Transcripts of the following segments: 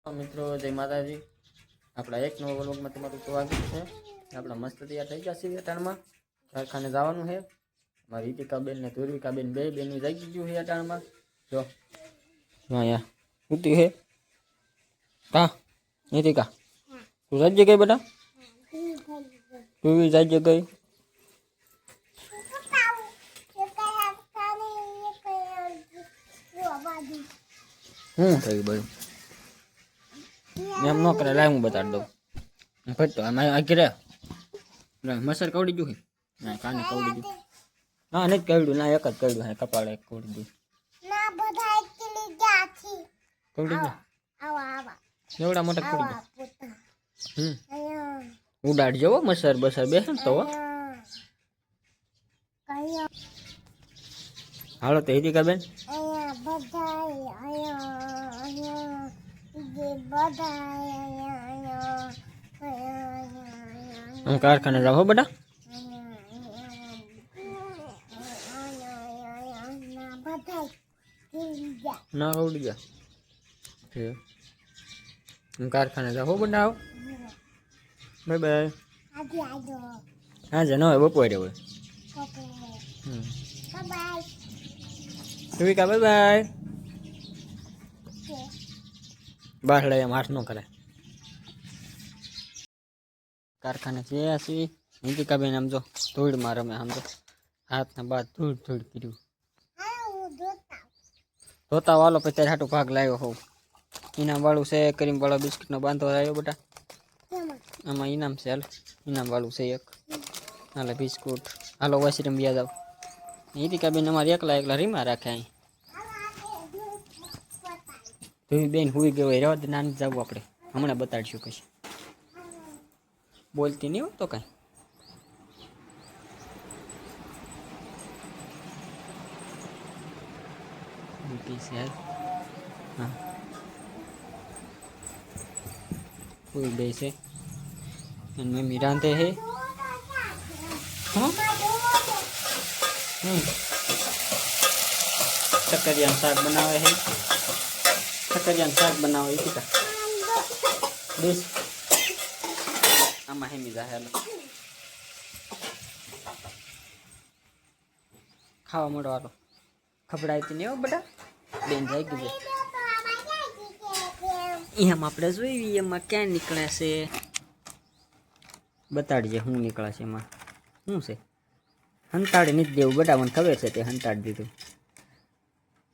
મિત્રો જય માતાજી। આપણા એક નવા વ્લોગમાં તમારું સ્વાગત છે। આપણા મસ્ત તૈયાર થઈ ગયા છીએ અટાણમાં કારખાને જવાનું છે। મારી રીતિકાબેન ને ધ્રુવિકાબેન બે બેનું જાગી ગયું છે અટાણમાં। જો અહીંયા ઉતી છે કા રીતિકા તું જાગી ગઈ બેટા? તું બી જાગી ગઈ? થયું બધું એમ ન કરે, લાવ હું બતાડી દઉં। ફટતો આમાં આખી રે મસર કવડી ગયું છે ના કાને કવડી ગયું ના નથી કવડ્યું ના એક જ કવડ્યું હે કપાળે એક કવડી ગયું ના બધા એકલી ગયા છે કવડી ગયા આવા એવડા મોટા કવડી ગયા ઉડાડજો મસર બસર બેસે તો હાલો તો હિતિકા બેન हम कारखाने जाओ बेटा ना उड़ गया हम कारखाने जाओ बेटा आओ बाय बाय हाँ जानो है बपोरे हुए बाय बाय बाय बाहर ले मार न करे कारखाने से ऐसी हिंदी बेन आम जो धूल मारे में हम तो हाथ ने बाद धूल धूल करू धोता वालों पे तेरे हाटू भाग लायो हो इनाम वालू से क्रीम वाला बिस्किट नो बांधो आयो बेटा आमा इनाम से हाल इनाम वालू से एक हाले बिस्कुट हालो वॉशरूम बिया जाओ हिंदी बेन हमारी एकला एकला रीमा राखे आई धूल बेन हुई गयो रोज नान जाव आपणे हमणे बताड़शुं कशे बोलती नहीं हो तो कहीं हाँ कोई बेसे मम्मी रांधे है सकरिया शाक बनावे है सकरिया शाक बनावे का बेस आमा हेमी जाहे खावा मोड़ो वालो खबड़ाई नहीं हो बेटा बेन जाए गई एम आप जोई एम क्या निकले से बताड़िए हूँ निकला से एम शू से हंताड़ी नहीं देव बेटा मन खबर से ते हंताड़ दीधु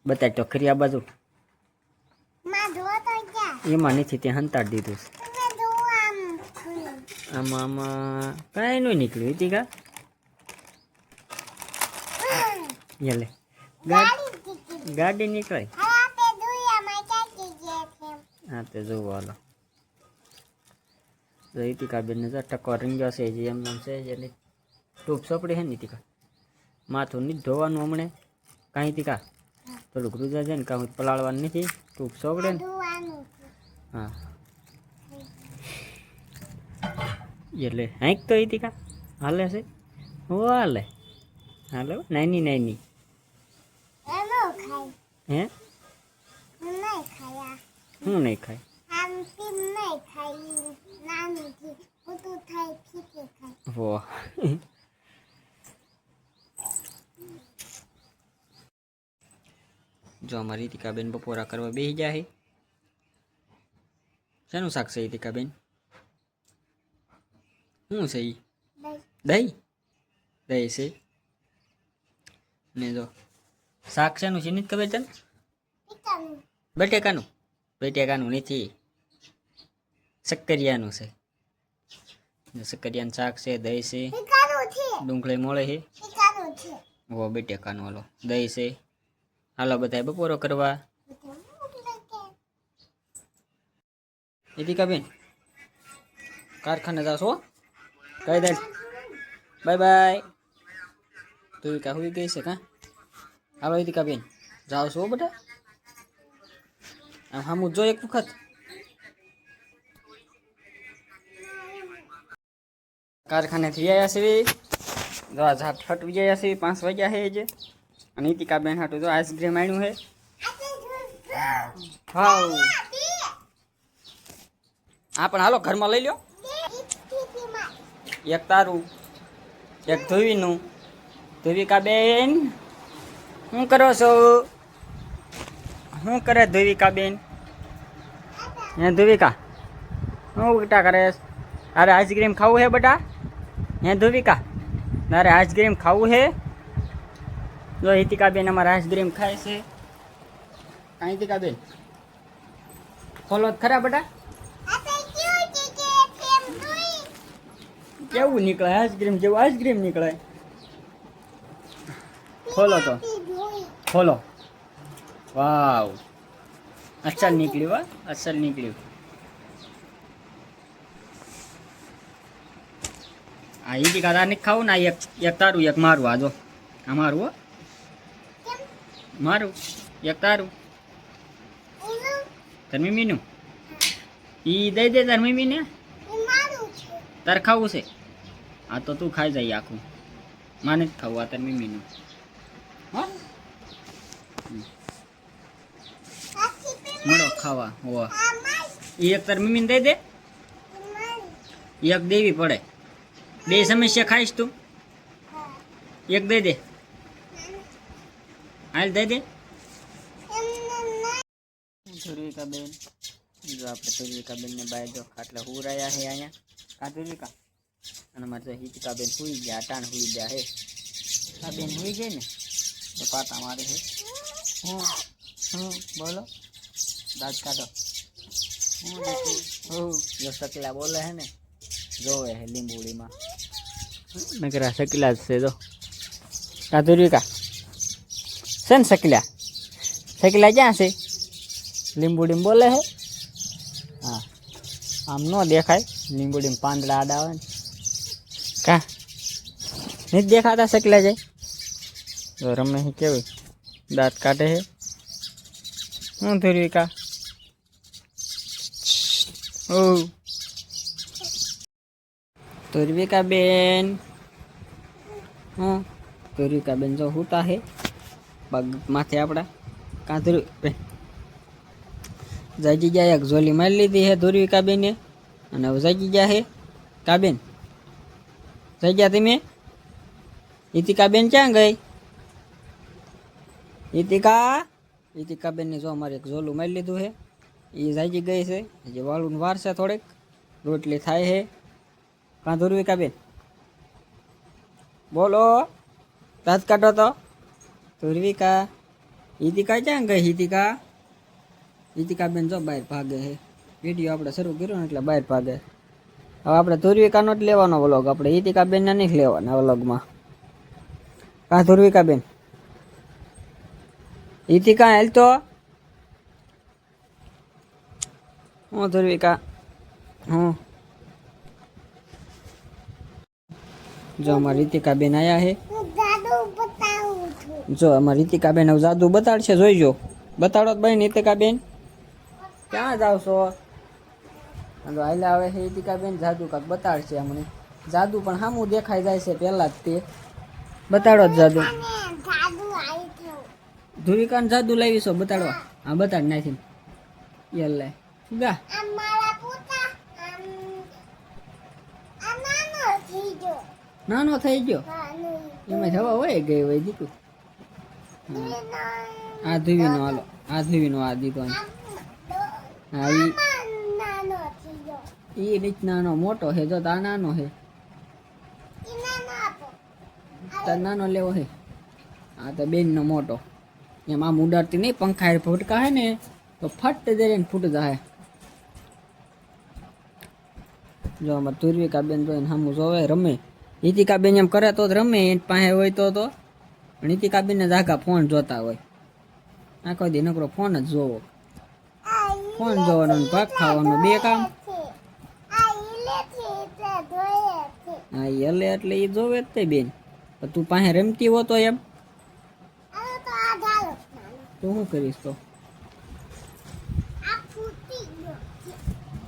बता तो खरी आ बाजू एम नहीं ते हंताड़ दीधु आमा आमा कई नहीं निकलू थी का ये ले गाड़ी निकले हाँ तो जो वाला रीतिका बेन ने टको रिंग्यो से जी एम नाम से जे टूप सपड़ी है नीतिका माथू नहीं धोवानुं हमणे कहीं तीका थोड़ुं गुरुजा जाए ने कहीं पलाळवानुं नहीं टूप सपड़े हाँ એટલે હાંક તો હતી કા હાલે છે ઓ હાલે હાલો નાની નાની હે હું નહીં ખાય વાહ जो हमारी रीतिकाबेन बपोरा करवा बेही जाए शानु शाक छे रीतिकाबेन શું છે દહીં દહીં છે ને જો શાક શેનું છે નથી ખબર તને બટેકાનું બટેકાનું નથી શક્કરિયાનું છે શક્કરિયાનું શાક છે દહીં છે ડુંગળી મળે છે ઓ બટેકાનું હાલો દહીં છે હાલો બધા બપોરો કરવા રીતિકાબેન कारखाने जाओ कही दे बाय बाय तू क्या हुई गई से कहाँ हालो रीतिका बेन जाओ सो बेटा हम जो एक वक्त कारखाने थी आया से जो आज हाथ फट गया से 5 वाग्या है जे रीतिका बेन हाटू जो आइसक्रीम आयु है हाँ હા પણ હાલો ઘરમાં લઈ લ્યો. એક તારું, એક ધોવીનું. ધોવિકા બેન શું કરો છો? શું કરે ધોવિકા બેન? હે ધોવિકા શું ઉલટા કરે? અરે આઈસ્ક્રીમ ખાવું હે બેટા? હે ધોવિકા તારે આઈસ્ક્રીમ ખાવું હે? જો હિતિકા બેન અમારે આઈસ્ક્રીમ ખાય છે. હિતિકા બેન ખોલો જ ખરા બેટા. કેવું નીકળે આઈસ્ક્રીમ જેવું આઈસ્ક્રીમ નીકળે. ખોલો તો ખોલો. વાવ અસલ નીકળ્યું. વાહ અસલ નીકળ્યું. આ હિતિકા તાર નહીં ખાવું ને એક તારું એક મારું. આ જો આ મારું હો મારું એક તારું તાર મમ્મીનું ઈ દઈ દે તાર મમ્મીને. તાર ખાવું છે? આ તો તું ખાઈ જાય આખું. માને જ ખાવું આ તાર મમ્મીનું. હા મળો ખાવા હો. એ એક તાર મમ્મીને દઈ દે. એક દેવી પડે. બે સમસ્યા ખાઈશ તું? એક દઈ દે. હાલ દઈ દે. ધુર્વિકા બેન જો આપણે ધુર્વિકા બેન ને બાય જો ખાટલા હુરાયા છે અહીંયા. કા ધુર્વિકા અને મારે હિતિકા બેન હુઈ ગયા. અટાણ હુઈ ગયા હે. આ બેન હુઈ ગઈ ને તો પાટા મારે છે. બોલો દાંત કાઢો. જો શકલા બોલે હે ને જોવે હે લીંબુડીમાં. નકરા શકલા જ છે જો. કા ધુર્વિકા છે ને શકલા? શકલા ક્યાં છે? લીંબુડીમાં બોલે હે. હા આમ ન દેખાય. લીંબુડીમાં પાંદડા આડા આવે ને. કા નથી દેખાતા શકલા જાય? તો રમે હે કેવું દાંત કાઢે હે. હું ધુર્વિકા ઓ ધુર્વિકા બેન. હા ધુર્વિકા બેન જો હુતા હે પગ માથે આપડા. કાં ધુર્વિકા જાગી ગયા? એક ઝોલી મારી લીધી હે ધુર્વિકા બેને અને હવે જાગી ગયા હે. કા બેન જાગ્યા તમે? હિતિકા બેન ક્યાં ગઈ? હિતિકા બેન ને જો અમારે એક ઝોલું મારી લીધું હે. એ જાગી ગઈ છે. હજી વાળું વાર છે થોડીક. રોટલી થાય હે. કાં ધુર્વિકા બેન બોલો દાંત કાઢો તો. ધુર્વિકા હિતિકા ક્યાં ગઈ? હિતિકા બેન જો બહાર ભાગે છે. વિડીયો આપણે શરૂ કર્યો ને એટલે બહાર ભાગે. હવે આપણે ધુર્વિકાનો જ લેવાનો વ્લોગ. આપણે હિતિકા બેનને નહીં લેવાના વ્લોગમાં. કા ધુર્વિકા બેન? હિતિકા હાલ તો. હું ધુર્વિકા હું જો અમારી રિતિકા બેન આયા હે. જો અમારી રિતિકા બેન હવે જાદુ બતાડશે. જોઈજો. બતાડો તો બેન. રિતિકા બેન ક્યાં જાવ છો? હાલ્યા આવે છે રિતિકા બેન. જાદુ કાંક બતાડશે અમને. જાદુ પણ સામું દેખાઈ જાય છે પહેલા જ તે. બતાડો જ જાદુ. ધુર્વિકાને જાદુ લાવી છો બતાડવા? હા બતાડ નાખી. યલ્લે ગા નાનો થઈ ગયો. એમાં જવા હોય ગઈ હોય દીકું. આ ધુવીનો હાલો. આ ધુવીનો આ દીધો. હા એ રીત નાનો મોટો હે. જો આ નાનો હે. તાર નાનો લેવો હે. આ તો બેન નો મોટો. એમ આમ ઉડાડતી નહીં. પંખા ફૂટકા હે ને તો ફટ દે ફૂટ જાય. જો અમારે ધુર્વિકા બેન જોઈને સામું જોવે રમે. હિતિકા બેન એમ કરે તો જ રમે. એની પાસે હોય તો પણ હિતિકા બેન ને જાગા ફોન જોતા હોય. આખો દી નકરો ફોન જ જોવો. ફોન જોવાનો ભાગ ખાવાનો બે કામ. હા એ હલે એટલે એ જોવે જ તે બેન. તું પાસે રમતી હો તો એમ તું શું કરીશ તો?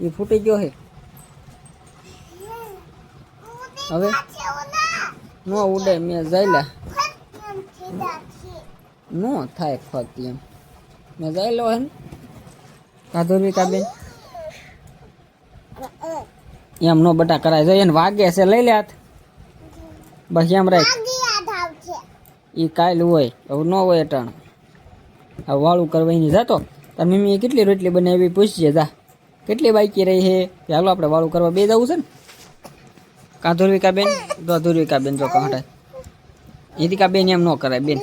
એ ફૂટી ગયો હે. હવે નો ઉડે. મેં જાયલા નો થાય ફક્ત એમ. મેં જાયલો હે ને. કા ધુર્વિકા બેન એમ નો બટા કરાય જો એને વાગે છે લઈ લે હાથ બસ એમ રાખ એ કાલ હોય એવું ન હોય અટાણ આ વાળું કરવા એની જતો તાર મમ્મીએ કેટલી રોટલી બનાવી પૂછીએ જા કેટલી બાકી રહી છે કે હાલો આપણે વાળું કરવા બે જવું છે ને કાં ધુરવિકા બેન તો ધુરવિકા બેન જો કાંઠે હિતિકા બેન એમ ન કરાય બેન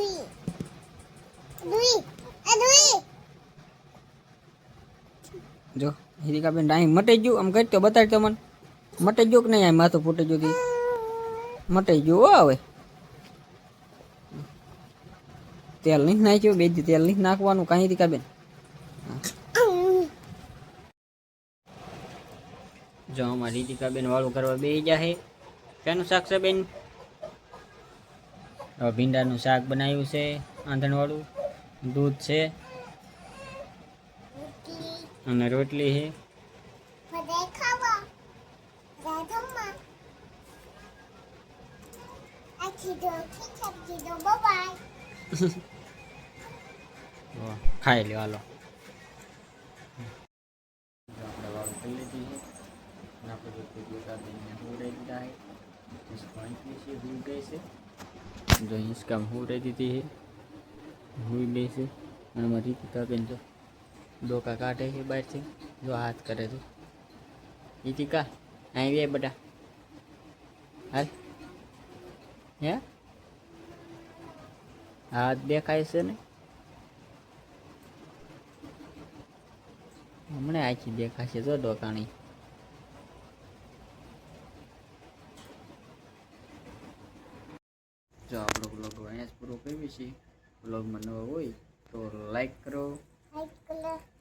જો હિતિકા બેન અહીં મટાઈ ગયું આમ કરતો બતાડ તો મને મટાઈ ગયું કે નહીં આ માથું ફૂટી ગયું તી મટાઈ ગયું હો હવે તેલ નહીં નાખ્યું બે તેલ નહીં નાખવાનું કાંઈ હિતિકા બેન જો અમારી હિતિકા બેન વાળું કરવા બે જાય શેનું શાક છે બેન ભીંડાનું શાક બનાવ્યું છે આંધણવાળું દૂધ છે અને રોટલી છે ખાઈ લ્યો હાલો આપણે વાળું કરી લીધી છે અને આપણે હુઈ ગઈ છે જો હિંચકામ હુઈ દીધી છે હુઈ ગઈ છે અને મારી હિતિકા બેન જો ડોકા કાઢે છે બહારથી જો હાથ કરે છે હિતિકા અહીં બે બધા હાલ હે હાથ દેખાય છે ને હમણાં આખી દેખાશે જો ડોકાણી જો આપણો બ્લોગ અહીંયા જ પૂરો કરીએ છીએ બ્લોગમાં નવો હોય તો લાઈક કરો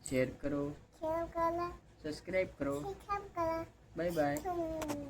શેર કરો સબસ્ક્રાઈબ કરો બાય બાય